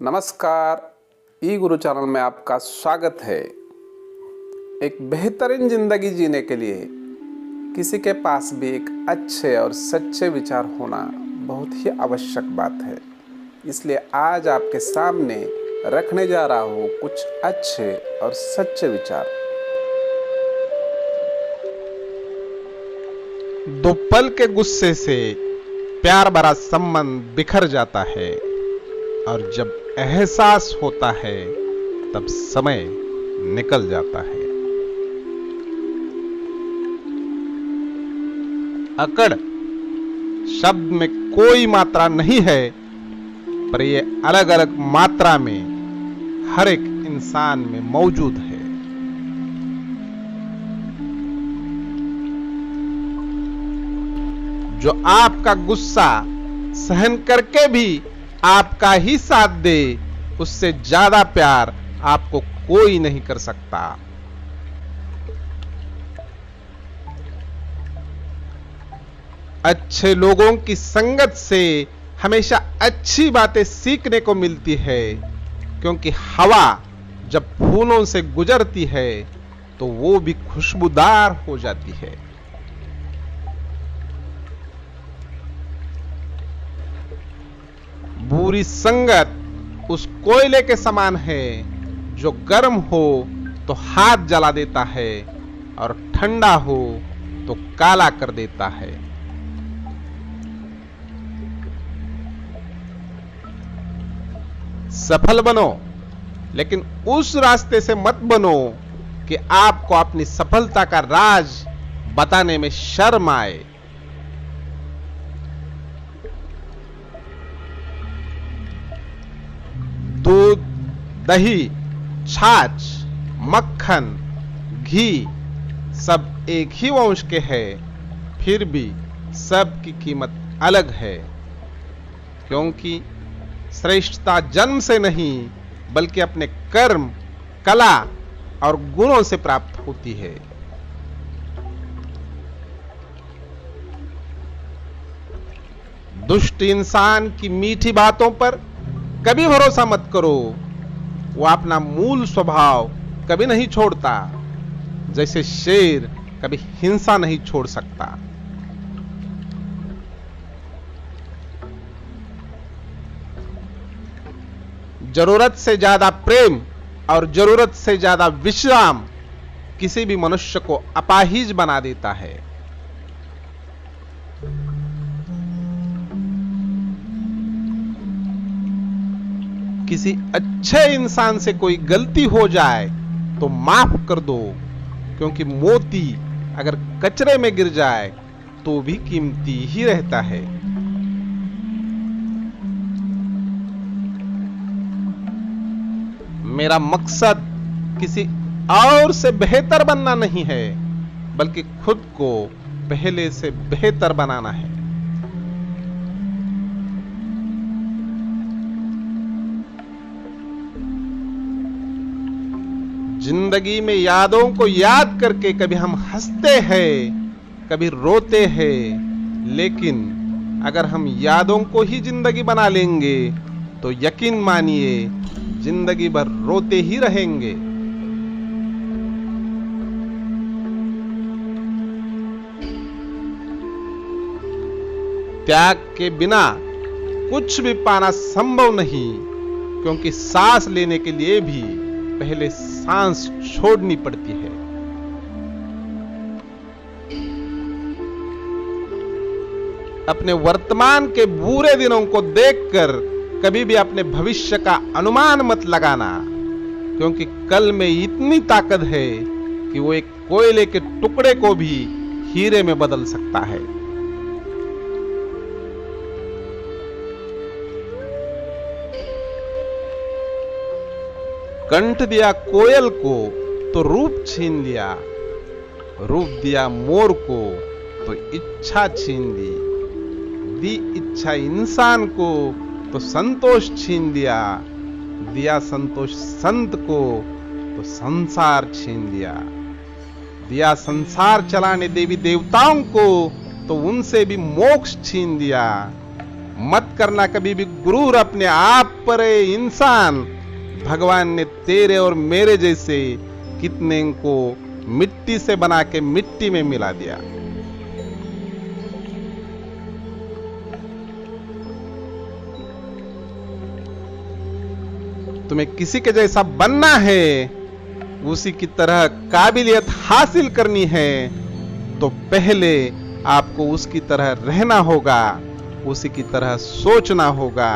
नमस्कार, ई गुरु चैनल में आपका स्वागत है। एक बेहतरीन जिंदगी जीने के लिए किसी के पास भी एक अच्छे और सच्चे विचार होना बहुत ही आवश्यक बात है। इसलिए आज आपके सामने रखने जा रहा हूँ कुछ अच्छे और सच्चे विचार। दो पल के गुस्से से प्यार भरा संबंध बिखर जाता है और जब एहसास होता है तब समय निकल जाता है। अकड़ शब्द में कोई मात्रा नहीं है, पर ये अलग अलग मात्रा में हर एक इंसान में मौजूद है। जो आपका गुस्सा सहन करके भी आपका ही साथ दे, उससे ज्यादा प्यार आपको कोई नहीं कर सकता। अच्छे लोगों की संगत से हमेशा अच्छी बातें सीखने को मिलती है, क्योंकि हवा जब फूलों से गुजरती है तो वो भी खुशबूदार हो जाती है। बुरी संगत उस कोयले के समान है जो गर्म हो तो हाथ जला देता है और ठंडा हो तो काला कर देता है। सफल बनो, लेकिन उस रास्ते से मत बनो कि आपको अपनी सफलता का राज बताने में शर्म आए। दूध, दही, छाछ, मक्खन, घी सब एक ही वंश के हैं, फिर भी सब की कीमत अलग है, क्योंकि श्रेष्ठता जन्म से नहीं बल्कि अपने कर्म, कला और गुणों से प्राप्त होती है। दुष्ट इंसान की मीठी बातों पर कभी भरोसा मत करो। वो अपना मूल स्वभाव कभी नहीं छोड़ता, जैसे शेर कभी हिंसा नहीं छोड़ सकता। जरूरत से ज्यादा प्रेम और जरूरत से ज्यादा विश्राम किसी भी मनुष्य को अपाहिज बना देता है। किसी अच्छे इंसान से कोई गलती हो जाए तो माफ कर दो, क्योंकि मोती अगर कचरे में गिर जाए तो भी कीमती ही रहता है। मेरा मकसद किसी और से बेहतर बनना नहीं है, बल्कि खुद को पहले से बेहतर बनाना है। जिंदगी में यादों को याद करके कभी हम हंसते हैं, कभी रोते हैं, लेकिन अगर हम यादों को ही जिंदगी बना लेंगे तो यकीन मानिए जिंदगी भर रोते ही रहेंगे। त्याग के बिना कुछ भी पाना संभव नहीं, क्योंकि सांस लेने के लिए भी पहले सांस छोड़नी पड़ती है। अपने वर्तमान के बुरे दिनों को देखकर कभी भी अपने भविष्य का अनुमान मत लगाना, क्योंकि कल में इतनी ताकत है कि वो एक कोयले के टुकड़े को भी हीरे में बदल सकता है। कंठ दिया कोयल को तो रूप छीन लिया, रूप दिया मोर को तो इच्छा छीन ली, दी इच्छा इंसान को तो संतोष छीन लिया, दिया संतोष संत को तो संसार छीन लिया, दिया संसार चलाने देवी देवताओं को तो उनसे भी मोक्ष छीन लिया, मत करना कभी भी गुरूर अपने आप पर। इंसान, भगवान ने तेरे और मेरे जैसे कितने को मिट्टी से बना के मिट्टी में मिला दिया। तुम्हें किसी के जैसा बनना है, उसी की तरह काबिलियत हासिल करनी है, तो पहले आपको उसकी तरह रहना होगा, उसी की तरह सोचना होगा।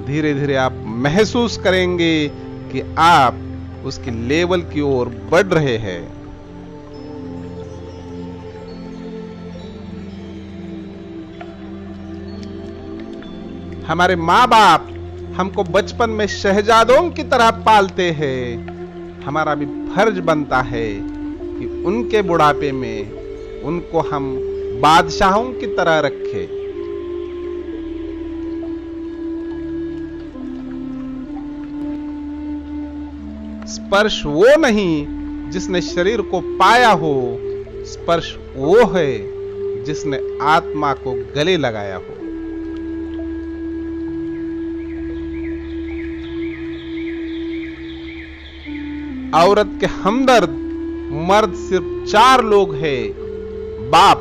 धीरे धीरे आप महसूस करेंगे कि आप उसकी लेवल की ओर बढ़ रहे हैं। हमारे माँ बाप हमको बचपन में शहजादों की तरह पालते हैं। हमारा भी फर्ज बनता है कि उनके बुढ़ापे में उनको हम बादशाहों की तरह रखें। स्पर्श वो नहीं जिसने शरीर को पाया हो, स्पर्श वो है जिसने आत्मा को गले लगाया हो। औरत के हमदर्द मर्द सिर्फ 4 लोग हैं: बाप,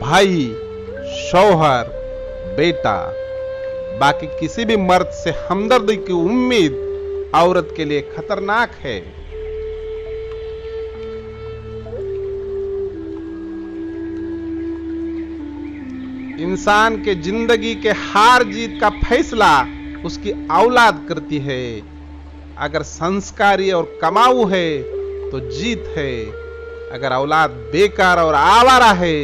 भाई, शौहर, बेटा। बाकी किसी भी मर्द से हमदर्दी की उम्मीद औरत के लिए खतरनाक है। इंसान के जिंदगी के हार जीत का फैसला उसकी औलाद करती है। अगर संस्कारी और कमाऊ है तो जीत है, अगर औलाद बेकार और आवारा है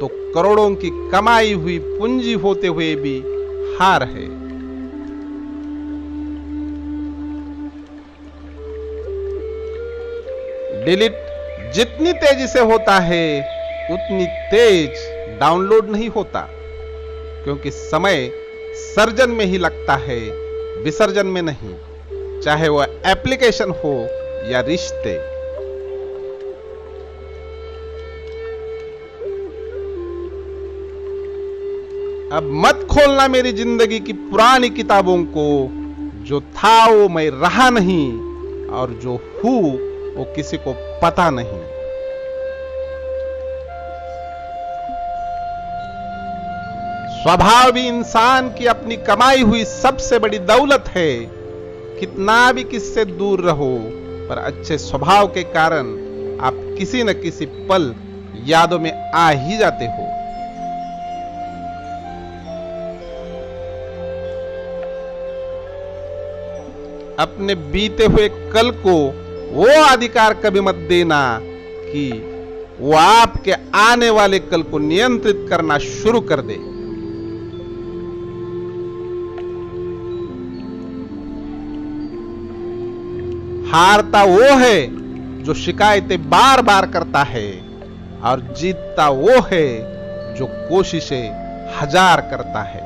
तो करोड़ों की कमाई हुई पूंजी होते हुए भी हार है। डिलीट जितनी तेजी से होता है उतनी तेज डाउनलोड नहीं होता, क्योंकि समय सर्जन में ही लगता है, विसर्जन में नहीं, चाहे वह एप्लीकेशन हो या रिश्ते। अब मत खोलना मेरी जिंदगी की पुरानी किताबों को। जो था वो मैं रहा नहीं, और जो हूं वो किसी को पता नहीं। स्वभाव भी इंसान की अपनी कमाई हुई सबसे बड़ी दौलत है। कितना भी किससे दूर रहो, पर अच्छे स्वभाव के कारण आप किसी न किसी पल यादों में आ ही जाते हो। अपने बीते हुए कल को वो अधिकार कभी मत देना कि वो आपके आने वाले कल को नियंत्रित करना शुरू कर दे। हारता वो है जो शिकायतें बार बार करता है, और जीतता वो है जो कोशिशें 1000 करता है।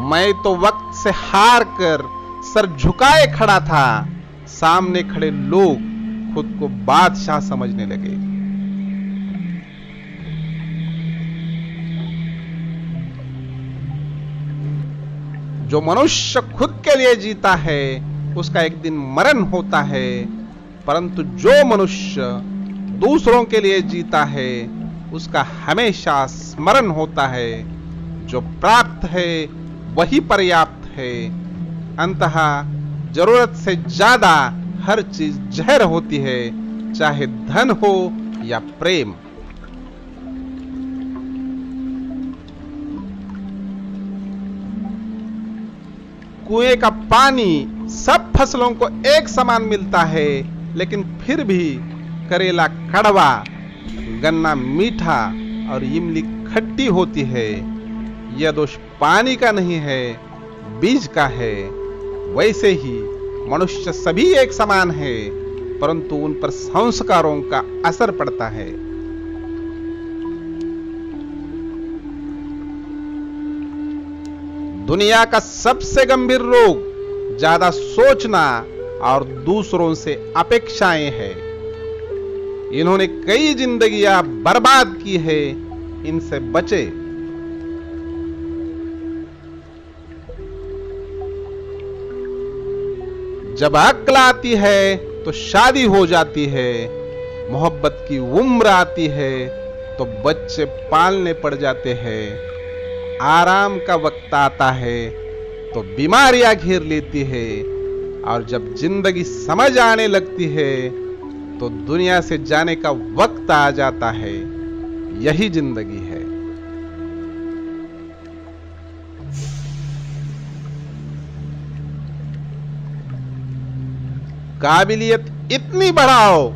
मैं तो वक्त से हार कर सर झुकाए खड़ा था, सामने खड़े लोग खुद को बादशाह समझने लगे। जो मनुष्य खुद के लिए जीता है उसका एक दिन मरण होता है, परंतु जो मनुष्य दूसरों के लिए जीता है उसका हमेशा स्मरण होता है। जो प्राप्त है वही पर्याप्त है। अंततः जरूरत से ज्यादा हर चीज जहर होती है, चाहे धन हो या प्रेम। कुएं का पानी सब फसलों को एक समान मिलता है, लेकिन फिर भी करेला कड़वा, गन्ना मीठा और इमली खट्टी होती है। यह दोष पानी का नहीं है, बीज का है। वैसे ही मनुष्य सभी एक समान है, परंतु उन पर संस्कारों का असर पड़ता है। दुनिया का सबसे गंभीर रोग ज्यादा सोचना और दूसरों से अपेक्षाएं है। इन्होंने कई जिंदगियां बर्बाद की है, इनसे बचे। जब अक्ल आती है तो शादी हो जाती है, मोहब्बत की उम्र आती है तो बच्चे पालने पड़ जाते हैं, आराम का वक्त आता है तो बीमारियां घेर लेती है, और जब जिंदगी समझ आने लगती है तो दुनिया से जाने का वक्त आ जाता है। यही जिंदगी है। काबिलियत इतनी बढ़ाओ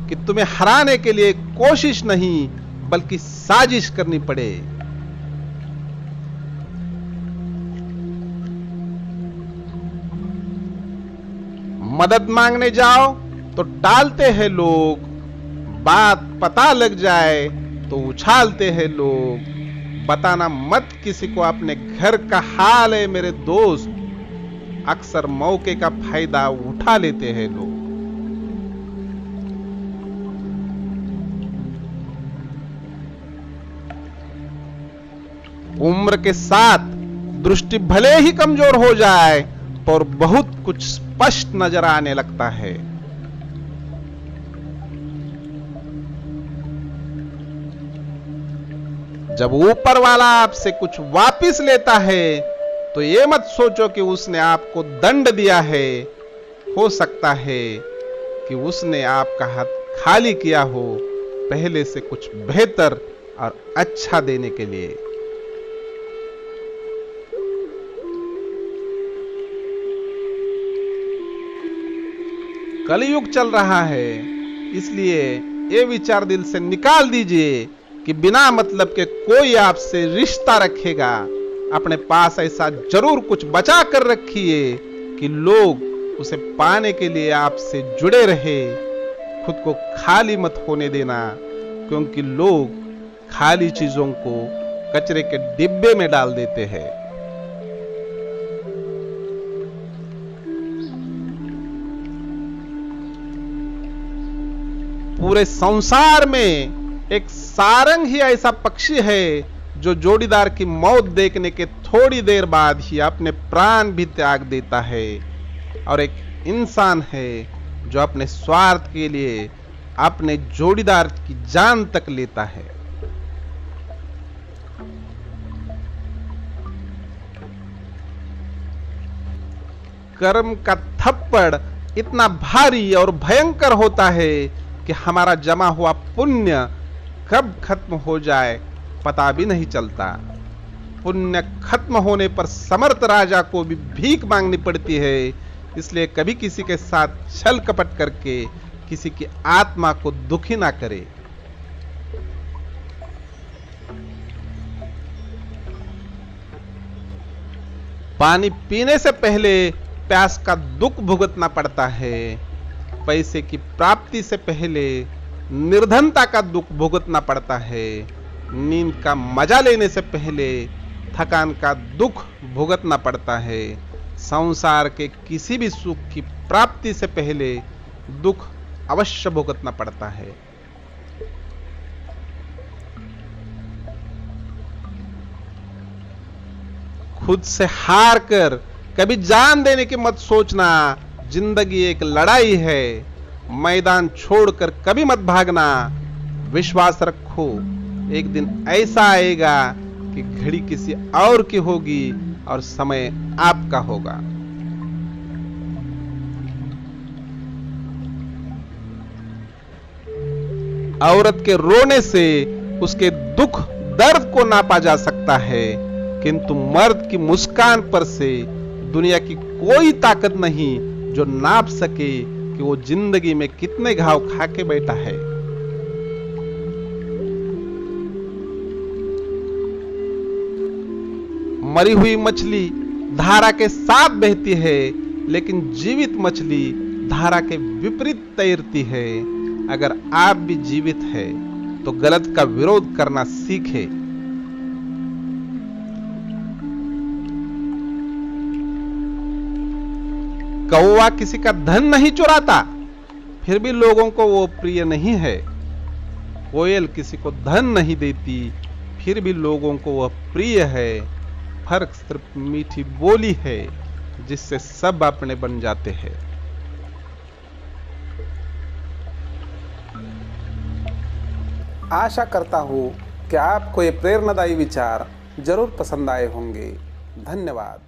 कि तुम्हें हराने के लिए कोशिश नहीं बल्कि साजिश करनी पड़े। मदद मांगने जाओ तो टालते हैं लोग, बात पता लग जाए तो उछालते हैं लोग। बताना मत किसी को अपने घर का हाल है मेरे दोस्त, अक्सर मौके का फायदा उठा लेते हैं लोग। उम्र के साथ दृष्टि भले ही कमजोर हो जाए पर बहुत कुछ स्पष्ट नजर आने लगता है। जब ऊपर वाला आपसे कुछ वापिस लेता है तो ये मत सोचो कि उसने आपको दंड दिया है। हो सकता है कि उसने आपका हाथ खाली किया हो पहले से कुछ बेहतर और अच्छा देने के लिए। कलयुग चल रहा है, इसलिए ये विचार दिल से निकाल दीजिए कि बिना मतलब के कोई आपसे रिश्ता रखेगा। अपने पास ऐसा जरूर कुछ बचा कर रखिए कि लोग उसे पाने के लिए आपसे जुड़े रहे। खुद को खाली मत होने देना, क्योंकि लोग खाली चीजों को कचरे के डिब्बे में डाल देते हैं। पूरे संसार में एक सारंग ही ऐसा पक्षी है जो जोड़ीदार की मौत देखने के थोड़ी देर बाद ही अपने प्राण भी त्याग देता है, और एक इंसान है जो अपने स्वार्थ के लिए अपने जोड़ीदार की जान तक लेता है। कर्म का थप्पड़ इतना भारी और भयंकर होता है कि हमारा जमा हुआ पुण्य कब खत्म हो जाए पता भी नहीं चलता। पुण्य खत्म होने पर समर्थ राजा को भी भीख मांगनी पड़ती है। इसलिए कभी किसी के साथ छल कपट करके किसी की आत्मा को दुखी ना करे। पानी पीने से पहले प्यास का दुख भुगतना पड़ता है। पैसे की प्राप्ति से पहले निर्धनता का दुख भुगतना पड़ता है। नींद का मजा लेने से पहले थकान का दुख भुगतना पड़ता है। संसार के किसी भी सुख की प्राप्ति से पहले दुख अवश्य भुगतना पड़ता है। खुद से हार कर कभी जान देने की मत सोचना। जिंदगी एक लड़ाई है, मैदान छोड़कर कभी मत भागना। विश्वास रखो, एक दिन ऐसा आएगा कि घड़ी किसी और की होगी और समय आपका होगा। औरत के रोने से उसके दुख दर्द को नापा जा सकता है, किंतु मर्द की मुस्कान पर से दुनिया की कोई ताकत नहीं जो नाप सके कि वो जिंदगी में कितने घाव खा के बैठा है। मरी हुई मछली धारा के साथ बहती है, लेकिन जीवित मछली धारा के विपरीत तैरती है। अगर आप भी जीवित है तो गलत का विरोध करना सीखे। कौवा किसी का धन नहीं चुराता, फिर भी लोगों को वो प्रिय नहीं है। कोयल किसी को धन नहीं देती, फिर भी लोगों को वह प्रिय है। फर्क सिर्फ मीठी बोली है, जिससे सब अपने बन जाते हैं। आशा करता हूँ कि आपको ये प्रेरणादायी विचार जरूर पसंद आए होंगे। धन्यवाद।